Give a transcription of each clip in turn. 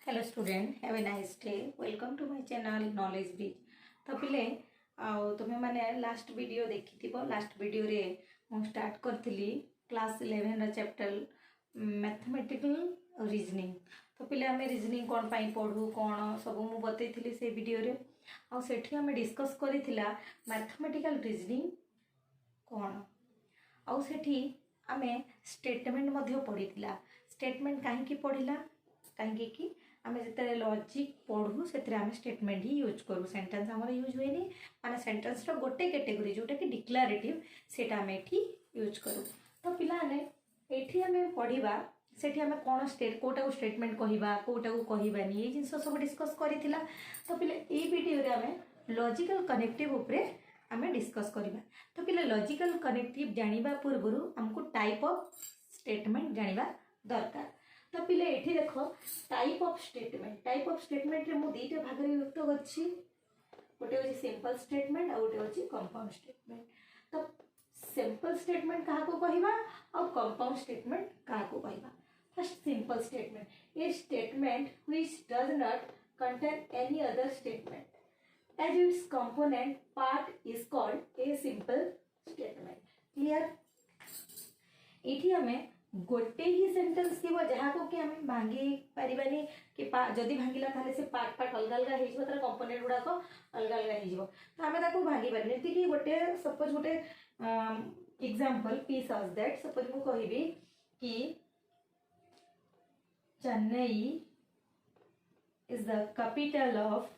Hello student, have a nice day. Welcome to my channel Knowledge Bridge. तो पिले तुम्हें मैंने लास्ट वीडियो देखी थी लास्ट वीडियो रे मु स्टार्ट करथिली क्लास 11 रा चैप्टर मैथमेटिकल रीजनिंग। तो पिले आमे रीजनिंग कोन पाई पढू कोन सब मु बतैथिली से वीडियो रे आ सेठी आमे डिस्कस करिथिला मैथमेटिकल रीजनिंग कोन आ सेठी आमे स्टेटमेंट मध्ये पढिथिला। स्टेटमेंट काहे की पढिला कहीं कि आम जिते लॉजिक पढ़ू से स्टेटमेंट ही यूज करूँ। सेंटेंस आमर यूज हुए माने सेंटेंस रो गोटे कैटेगरी जोटा कि डिक्लारेटिव सेटा आम एठी यूज करूँ। तो पिलाने एठी आम पढ़ा सेठी आम कौन कोटा को स्टेटमेंट कहवा कोटा को कहबानी ये जिनस सब डिस्कस करिथिला। तो पिले ए वीडियो रे आम लॉजिकल कनेक्टिव उपरे आम डिस्कस करबा। तो पिले लॉजिकल कनेक्टिव जानिबा पूर्व हमको टाइप ऑफ स्टेटमेंट जानिबा दरकार। तो पिले एठी देखो टाइप ऑफ स्टेटमेंट रे मु दीटा भाग रे विभक्त करछि। गोटे होछि सिंपल स्टेटमेंट और गोटे होछि कंपाउंड स्टेटमेंट। तो सिंपल स्टेटमेंट कहा को कहबा और कंपाउंड स्टेटमेंट कहा को कहबा। First simple statement a statement which does not contain any other statement as its component part is called a simple statement. Clear एठी हमें गोटे ही सेंटेंस थी जहाँ को कि आम भांगी पारिबानी कि जदि भांगिला ताले से पार्ट पार्ट अलग अलग हो तार कंपोनेंट गुड़ाक अलग अलग हो तो आम ताको भांगी पारे जमी कि गोटे सपोज गोटे example P such that suppose मु कहबी कि Chennai is the capital of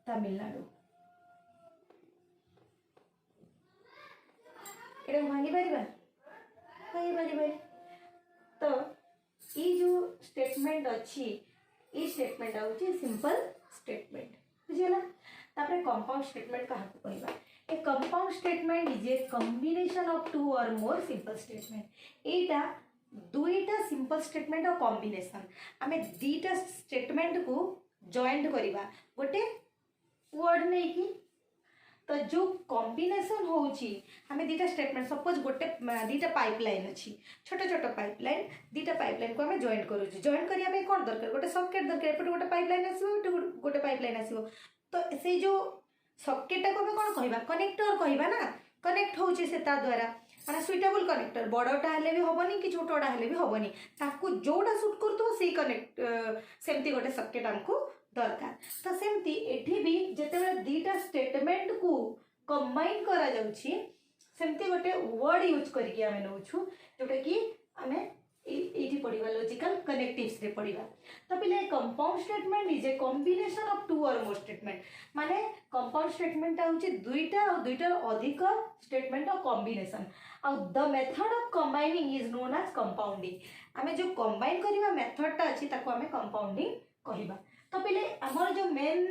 Tamil Nadu. एटा भांगी पारिबा तो ये जो स्टेटमेंट अच्छी ये स्टेटमेंट होची सिंपल स्टेटमेंट बुझिला। तापर कंपाउंड स्टेटमेंट कहा को कहबा a compound statement is a combination of two or more simple statement. एटा दुईटा सिंपल स्टेटमेंट और कॉम्बिनेशन आमे दीटा स्टेटमेंट को जॉइंट करिबा गोटे वर्ड नहीं की। तो जो कॉम्बिनेशन होची हमें दीटा स्टेटमेंट सपोज गोटे दीटा पाइपलाइन अच्छी छोट छोट पाइपलाइन दीटा पाइपलाइन को हमें जॉइन करूँ। जॉइन करिया में कौन दरकार गोटे सॉकेट दरकार एपटे गोटे पाइपलाइन आसो गोटे पाइपलाइन आसो। तो से जो सॉकेटा को हमें कौन कहबा कनेक्टर कहबा ना कनेक्ट होची से ता द्वारा माने सुइटेबल कनेक्टर बड़टा हेले भी होबनी कि छोटटा हेले भी होबनी ताकू जोड़ा सूट करतो से कनेक्ट सेमती गोटे सॉकेट हमको दरकार। तो सेमती एठी भी जेते दीटा स्टेटमेंट को कंबाइन करा जाउछि सेमती गोटे वर्ड यूज करके आमे नउछु जोटा कि आमे एठी पढिबा लॉजिकल कनेक्टिव्स रे पढिबा। तो पिले compound statement is a combination of two or more statement माने कंपाउंड स्टेटमेंट होछि दुईटा और दुईटा अधिक स्टेटमेंट और कॉम्बिनेशन और the method of combining is known as compounding. आमे जो कंबाइन करिबा मेथड ता अछि ताको आमे कंपाउंडिंग कहिबा। तो पहले आमर जो मेन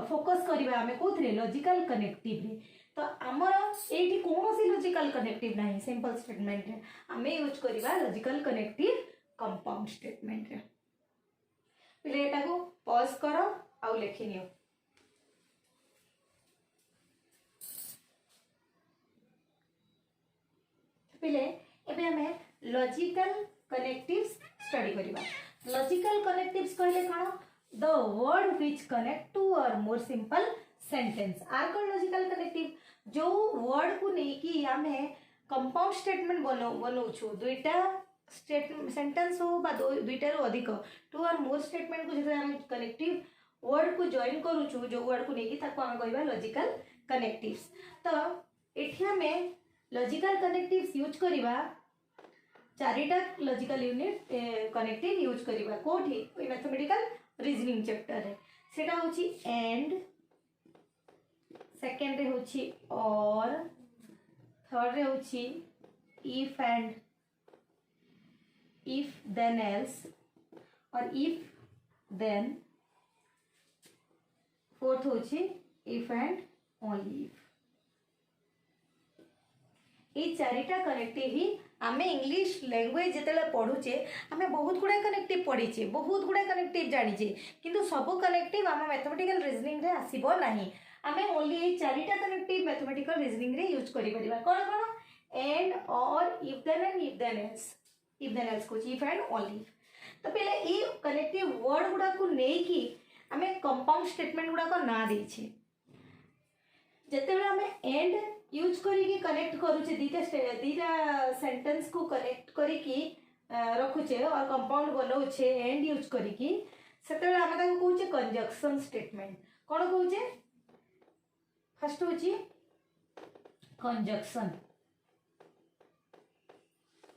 फोकस करिबा आमे कोथरे लॉजिकल कनेक्टिव रे। तो आमर एठी कोनोसी लॉजिकल कनेक्टिव नाही सिंपल स्टेटमेंट रे आमे यूज करिबा लॉजिकल कनेक्टिव कंपाउंड स्टेटमेंट रे। पहले एटा को पॉज करो आ लिखि नियो। पहले एबे हमें लॉजिकल कनेक्टिव्स स्टडी करिबा। लॉजिकल कनेक्टिव्स कहले कौन the word which connect two or more simple sentence are कौन लॉजिकल कनेक्टिव जो वर्ड को नहीं कि आमे कंपाउंड स्टेटमेंट बनौछु दुईटा सेंटेंस हो बा दुईटा रो अधिक टू और मोर स्टेटमेंट को जेते हम कनेक्टिव वर्ड को जॉइन करूछु जो वर्ड को नहीं कि ताको हम कहबा लॉजिकल कनेक्टिव्स। तो एठी हमें लॉजिकल कनेक्टिव्स यूज करिबा चारिटा लॉजिकल यूनिट कनेक्टिव यूज करिबा कोठी मैथमेटिकल रीजनिंग चैप्टर है सेटा होची एंड सेकंड रे होची और थर्ड रे होची if and if then else or if then fourth होची इफ एंड ओनली इफ। ये चारिटा कनेक्टिव ही आमे इंग्लिश लैंग्वेज जिते पढ़ुचे आमे बहुत गुड़ा कनेक्टिव पढ़ीचे बहुत गुड़ा कनेक्टिव जानीचे किंतु सब कनेक्टिव आम मैथमेटिकल रीजनिंग रे आसीबो नाही। आमे ओनली ये चारिटा कनेक्टिव मैथमेटिकल रीजनिंग रे यूज करि परिबा कौन कौन and or if then else if then else कहूँ इफ एंड ओनली इफ। तो पहले ये कनेक्टिव वर्ड गुड़ा को नहीं आम कंपाउंड स्टेटमेंट गुड़ाक ना देछे जिते आम एंड यूज करी कनेक्ट करुचे दीटा सेंटेंस को कनेक्ट करी रखुचे और कंपाउंड बनाऊे एंड यूज करी से आम कहूचे कंजक्शन स्टेटमेंट। कौन कहूचे फर्स्ट हूँ कंजक्शन।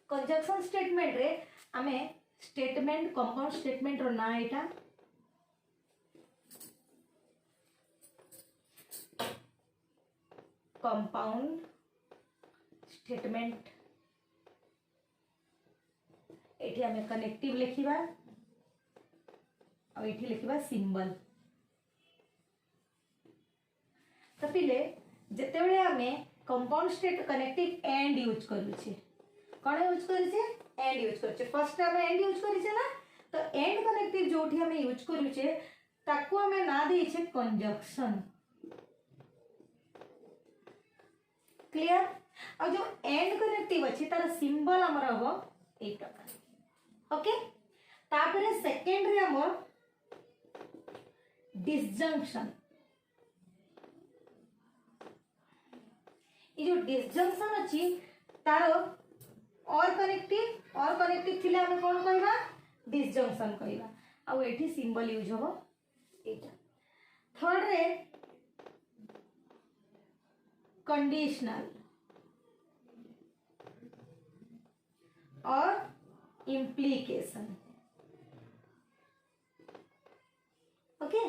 कंजक्शन स्टेटमेंट रे आमे स्टेटमेंट कंपाउंड स्टेटमेंट रो ना एटा कंपाउंड स्टेटमेंट एठी आमे कनेक्टिव लिखिबा और एठी लिखिबा सिंबल। तो पिले जेतेबेले आमे compound state connective and use करूचे कौन यूज करूचे एंड यूज करूचे फर्स्ट आमे एंड यूज करूचे ना तो एंड कनेक्टिव जोठी आमे यूज करूचे ताकू आमे ना देछे कंजक्शन। क्लियर। और जो एंड कनेक्टिव अच्छी तार सिंबल हमर हबो ए प्रकार। ओके तापरे सेकंड रे हमर डिसजंक्शन। ये जो डिसजंक्शन अच्छी तार और कनेक्टिव थिले हमें कौन कहबा डिसजंक्शन कहबा आ एठी सिंबल यूज हो एटा। थर्ड रे कंडीशनल और इम्प्लीकेशन। ओके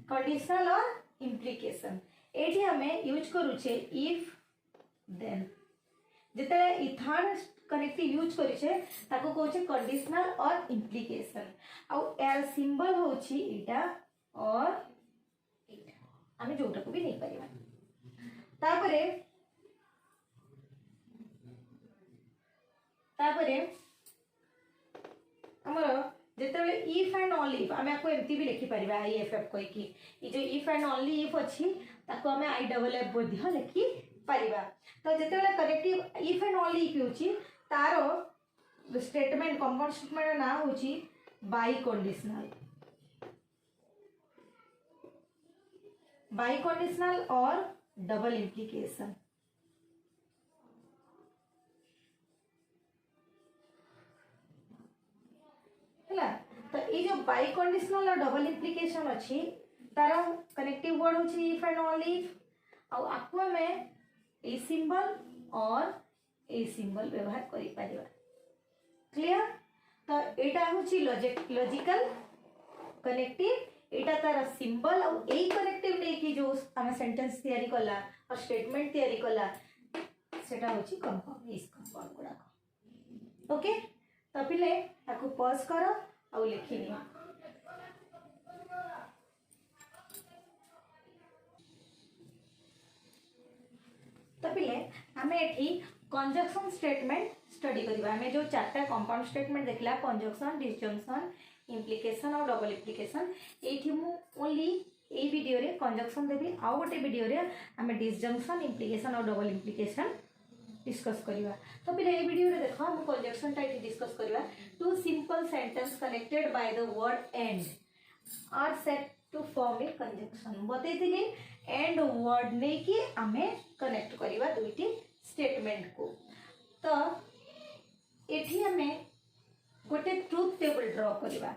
कंडीशनल और इम्प्लीकेशन एठी हमें यूज करूचे इफ देन जिते इथान कनेक्टिव यूज करिछे ताको कहूचे कंडीशनल और इम्प्लीकेशन आ यार सिंबल होची एटा और एटा आमे जोटा को भी नहीं परिबा। तापरे हमर जेतेबेले इफ एंड ओनली इफ आमे आपको एमती भी लिखि परिबा आई एफ एफ कोइ की ई जो इफ एंड ओनली इफ अछि ताको आमे आई डबल एफ बोध्य लिखि परिबा। तो जेतेबेले connective if and only if होछि तारो स्टेटमेंट कंपाउंड स्टेटमेंट ना होछि बाई कंडीशनल और डबल इम्प्लीकेशन। है तो ये जो बाई कंडीशनल और डबल इम्प्लीकेशन अच्छी तार कनेक्टिव वर्ड होछि इफ एंड ओनली इफ आ आपको में ए सिंबल और ए सिंबल व्यवहार करि परिबा। क्लियर। तो एटा होछि लॉजिकल कनेक्टिव एटा तार सिंबल और ए कनेक्टिव नै कि जो हम सेंटेंस तैयारी कला और स्टेटमेंट तैयारी कला सेटा होछि कंपाउंड इस कंपाउंड गुडा। ओके तो पिले ताकू पॉज करो और लिखि नियो। तो पिले हमें एठी कंजक्शन स्टेटमेंट स्टडी करबा। हमें जो चारटा कंपाउंड स्टेटमेंट देखला कंजक्शन डिसजंक्शन इम्प्लीकेशन और डबल इम्प्लीकेशन एठी मु ओनली ए वीडियो रे कंजक्शन देबी आ गोटे वीडियो रे हमें डिसजंक्शन इम्प्लीकेशन और डबल इम्प्लीकेशन डिस्कस करवा। तो फिर ये वीडियो रे देखो हम कंजक्शन टाइप डिस्कस करवा। Two simple sentence connected by the word and are set to form a conjunction बतैथिली एंड वर्ड ने कि आमे कनेक्ट करवा दुईटी स्टेटमेंट को। तो एठी हमें गोटे ट्रुथ टेबल ड्रॉ करवा।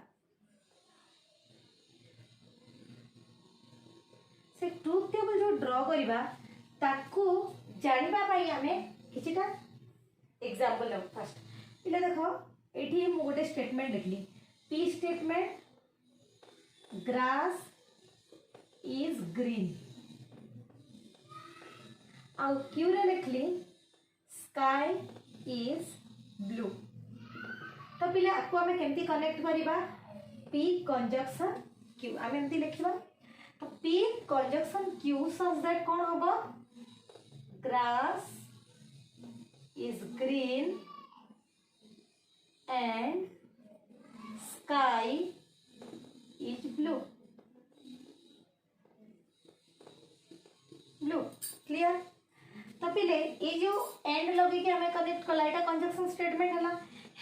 से ट्रुथ टेबल जो ड्रॉ करवा ताकू जानिबा पाई हमें किछिटा एग्जांपल लो। फर्स्ट पिला देखो एठी मु गोटे स्टेटमेंट लिखली P statement grass is green और क्यू रे लिखली स्काई इज ब्लू। तो पिला आपको हमें केमती कनेक्ट करिबा पी कंजक्शन क्यू आमे एमती लिखिबा। तो p conjunction q such that कोन होबो grass is green and sky is blue. Clear. तो पिले ये जो एंड लगे के हमें कनेक्ट कला एटा कंजक्शन स्टेटमेंट हला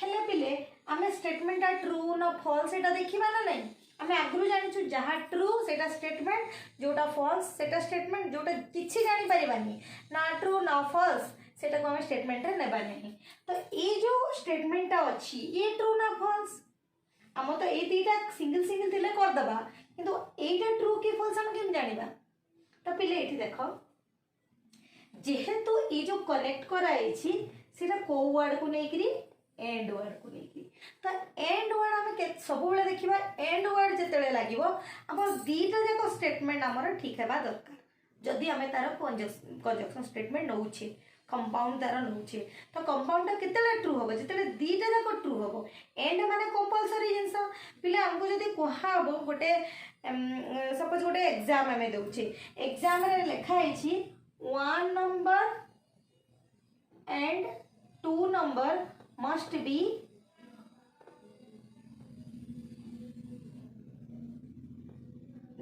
हेले पिले आमे स्टेटमेंट ट्रू ना फॉल्स एटा देखिबा ना नहीं आमे आगु जानिछु जहा ट्रू सेटा स्टेटमेंट जोटा फॉल्स सेटा स्टेटमेंट जोटा किछि जानि परिबानी ना ट्रू ना फॉल्स सेटा को आमे स्टेटमेंट रे नेबा नहीं तो ए जो स्टेटमेंट ता अछि ये ट्रू ना फॉल्स हम तो ए दीटा सिंगल सिंगल थिले कर दबा किंतु एटा ट्रू की फॉल्स हम केम जानिबा तो पिले एठी देखो जेहेतु ये जो कनेक्ट कराई छी सेटा को वर्ड को नेकरी एंड वर्ड को लेकिन तो एंड वर्ड आम सब देखा एंड वर्ड जिते लगे आम दीटा जाक स्टेटमेंट आमर ठीक है दरकार जदि आम तार कंजक्शन स्टेटमेंट नौचे कंपाउंड तार नौचे तो कंपाउंड केते ट्रू हम जिते दीटा जाक ट्रू हम एंड माने कंपलसरी जिनस पिले आमको जदि कहब गोटे सपोज गोटे एग्जाम आम दौचे एग्जाम लिखाई 1 number and 2 number must be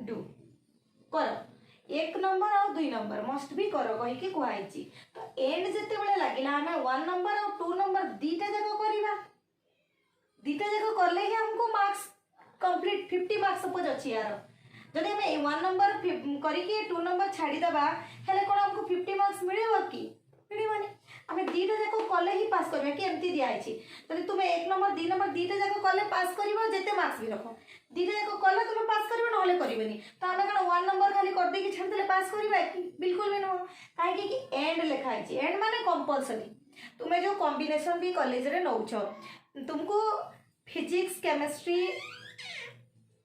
do कर 1 नंबर और 2 नंबर मस्ट बी कर कहीकि कहई तो एंड जिते बड़े लगिला आम 1 नंबर और 2 नंबर दीटा जाक करवा दीटा जाक कले ही हमको मार्क्स कंप्लीट 50 मार्क्स सपोज अच्छी यार जदि आम 1 नंबर करके 2 नंबर छाड़ीदबा हेले कौन हमको 50 मार्क्स मिलेगा कि मिलवानी आम दीटा जाक कले ही पास करवा कि एमती दिखाई जब तुम 1 नंबर 2 नंबर दीटा जाक कले पास कर जिते मार्क्स भी रख दीटा जाक कले तुम पास कर ना करनी तो आम कौन 1 नंबर खाली करदे छाड़दे पास करवा बिल्कुल भी नुह कहीं एंड लिखाई एंड माने कंपलसरी तुम्हें जो कॉम्बिनेशन भी कॉलेज रे नौछ तुमको फिजिक्स केमिस्ट्री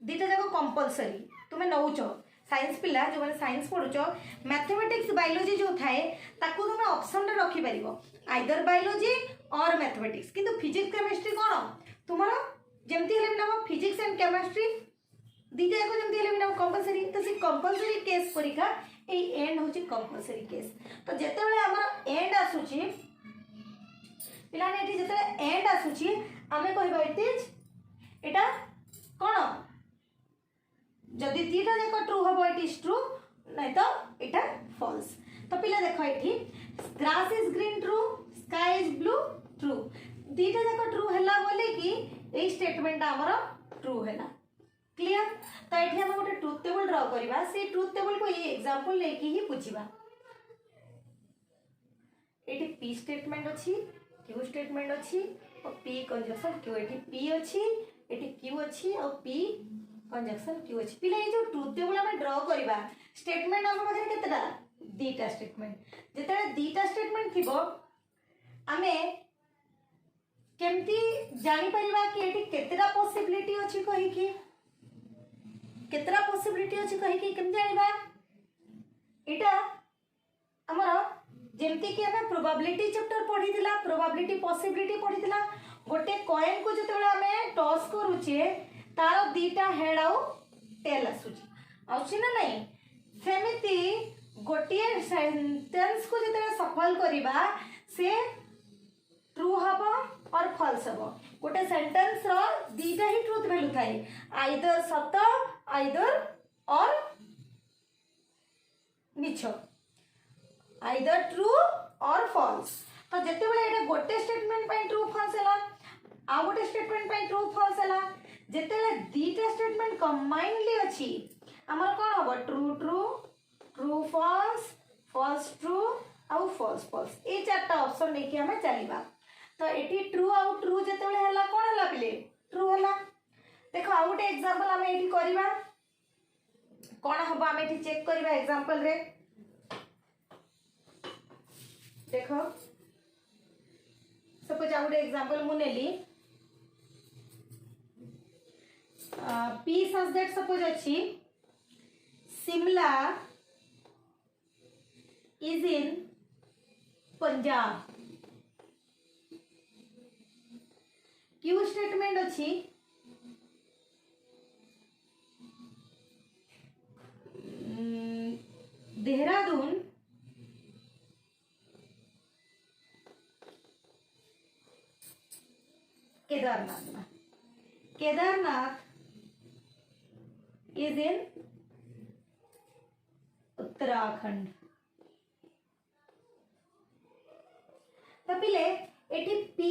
दीटा जाक कंपलसरी तुम्हें नौछ साइंस पिला जो मैंने साइंस पढ़ुच मैथमेटिक्स बायोलॉजी जो थाए ताकू तुम ऑप्शन रे रखि परिबो आइदर बायोलॉजी और मैथमेटिक्स किंतु फिजिक्स केमिस्ट्री कोन तुम्हारा जेमती हेले ना फिजिक्स एंड केमिस्ट्री दीटा जाक जेमती हेले ना कंपलसरी तो से कंपलसरी केस परीक्षा ए एंड होची कंपलसरी केस तो जेते बेले हमर एंड आसुची पिलाने एठी जेते एंड आसुची आमे कहबा इट इज एटा कोन जदि दीटा जाक ट्रू हम इट इज ट्रू नहीं तो इटा फॉल्स तो पिला देखो ये grass is green true sky is blue true दीटा जाक ट्रू हैला बोले कि ए स्टेटमेंट हमर ट्रू हैला क्लियर तो ये हम गोटे ट्रुथ टेबल ड्रा करबा से ट्रुथ टेबल को ये एग्जांपल लेके ही बुझिबा एठी पी स्टेटमेंट अछि क्यू स्टेटमेंट अछि और पी कंजक्शन क्यू एठी पी अछि एठी क्यू अछि और पी कंजक्शन क्यू अछि पिला ये जो ट्रुथ टेबल हम ड्रा करबा स्टेटमेंट हम पाखरे केतेटा दीटा स्टेटमेंट जेते दीटा स्टेटमेंट थिबो आमे केमती जानि परिबा कि एठी केतेटा पॉसिबिलिटी अछि कहि कि केतेटा पॉसिबिलिटी अछि कहि कि केम जानिबा एटा हमर जेमती कि हमें प्रोबेबिलिटी चैप्टर पढ़ीथिला प्रोबेबिलिटी पॉसिबिलिटी पढ़ीथिला गोटे कॉइन को जेते हमें टॉस करूचे तार दीटा हेड आउ टेल आसुची आउची ना नहीं सेमिति गोटिए सेंटेंस को जेते सफल करिबा से ट्रू हबो और फॉल्स हबो गोटे सेंटेंस रो दीटा ही ट्रुथ वैल्यू थाए आइदर सत आइदर और मिछ आइदर ट्रू और फॉल्स तो जेते बेले एटा गोटे स्टेटमेंट पे ट्रू फॉल्स हला आ गोटे स्टेटमेंट पे ट्रू फॉल्स हला जेते दीटा स्टेटमेंट कंबाइनली अछि हमर कोन हबो true true true false false true आउ फॉल्स फॉल्स ए चारटा ऑप्शन लेके हमें चलीबा तो एटी ट्रू आउ ट्रू जेते बेले हला कोन हला पिले ट्रू हला देखो आ गोटे एग्जांपल हमें एटी करबा कोन हबो हमें एटी चेक करबा एग्जांपल रे देखो सपोज आ गोटे एग्जांपल मु नेली P such that suppose अच्छी Shimla is in Punjab Q statement अच्छी देहरादून केदारनाथ केदारनाथ is in उत्तराखंड तो पिले एटी P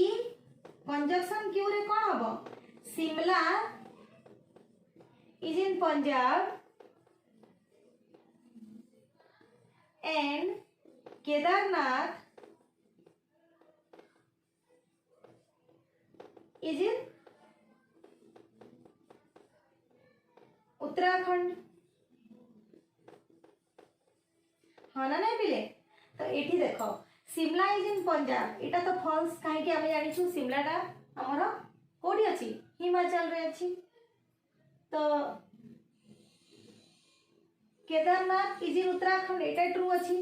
कंजक्शन क्यू रे कौन हबो Shimla is in Punjab and Kedarnath is in Uttarakhand. हाँ ना नहीं पिले तो एठी देखो शिमला इज इन पंजाब एटा तो फॉल्स काहे कि हमें जानिछु शिमलाटा हमर कोडी अछि हिमाचल रे अछि। तो Kedarnath is in Uttarakhand Etah true अछि।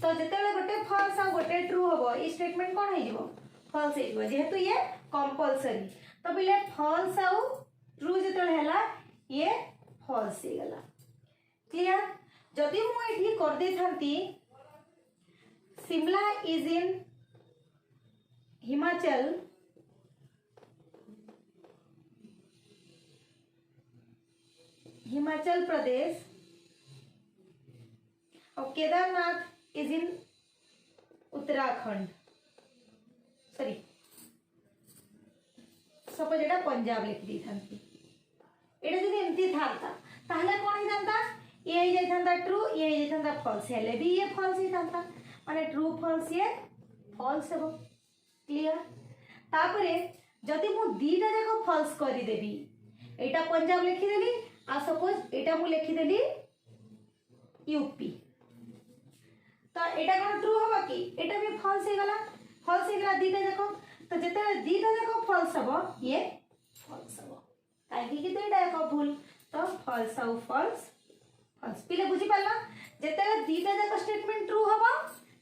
तो जेतेले गोटे फॉल्स आ गोटे ट्रू हबो ई स्टेटमेंट कोन हे जिवो फॉल्स हे जिवो जेहेतु ये कंपलसरी। तो पिले फॉल्स आ ट्रू जेतेले हैला ये फॉल्स हे गला। क्लियर जदि मु एठी कर दे थांती शिमला इज इन हिमाचल हिमाचल प्रदेश और Kedarnath is in Uttarakhand sorry suppose एटा पंजाब लिख दी थांती एटा जदि एमती थांता ताहले कोन हे थांता ये ही जाइथांता ट्रू ये ही जाइथांता फॉल्स हेले भी ये फॉल्स ही थांता माने ट्रू फॉल्स ये फॉल्स हेबो। क्लियर तापरे जदि मु दीटा जाको फॉल्स करि देबी एटा पंजाब लिखि देली आ सपोज एटा मु लिखि देली यूपी तो एटा कोन ट्रू होबा कि एटा भी फॉल्स हे गला दीटा जाको। तो जेते दीटा जाको फॉल्स हबो ये फॉल्स हबो काहे कि एटा जाको भूल तो फॉल्स आउ फॉल्स फॉल्स पिले बुझी पाला जेते दीटा जाको स्टेटमेंट ट्रू हबो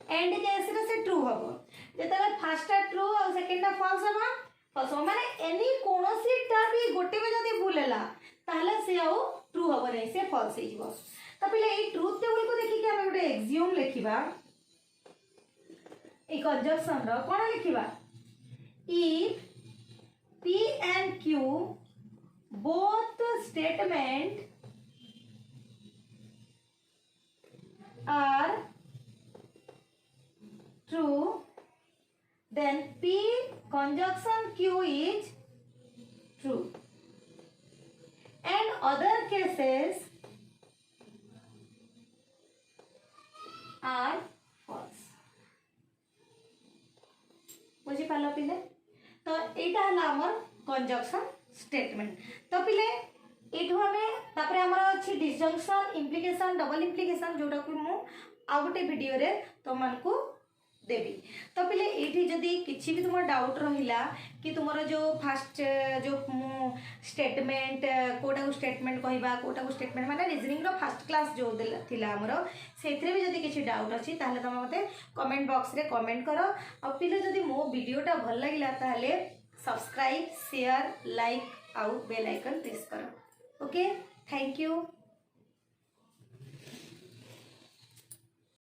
एंड केस रे से ट्रू हबो जेते फर्स्ट ट्रू और सेकंड फॉल्स हबो फॉल्स माने एनी कोनोसी टा भी गोटे में जदी भूल हैला ताहले से आउ ट्रू हबो नै से फॉल्स हे जिवो। तो पिले ए ट्रूथ टेबल को देखि के हम गोटे एक्सियोम लिखिबा ए कंजक्शन रो कोन लिखिबा इफ p and q both statement are true then p conjunction q is true and other cases are false। बुझी पालो पिले तो एटा हला हमर कंजक्शन स्टेटमेंट। तो पिले एठो हमें तापरे हमर अछि डिसजंक्शन इम्प्लिकेशन डबल इम्प्लिकेशन जोटा को मु आ गोटे वीडियो रे तो मानकू देबी। तो पिले एठी जदी किछि भी तुमर डाउट रहिला कि तुमर जो फर्स्ट जो स्टेटमेंट कोटा को स्टेटमेंट कहबा कोटा को स्टेटमेंट माने रीजनिंग रो फर्स्ट क्लास जो थिला हमर सेथरे भी जदी किछि डाउट अछि ताहले तुम मते कमेंट बॉक्स रे कमेंट करो। आ पिले जदी मो वीडियोटा भल लागिला ताहले सब्सक्राइब शेयर लाइक आउ बेल आइकन प्रेस करो। Okay thank you.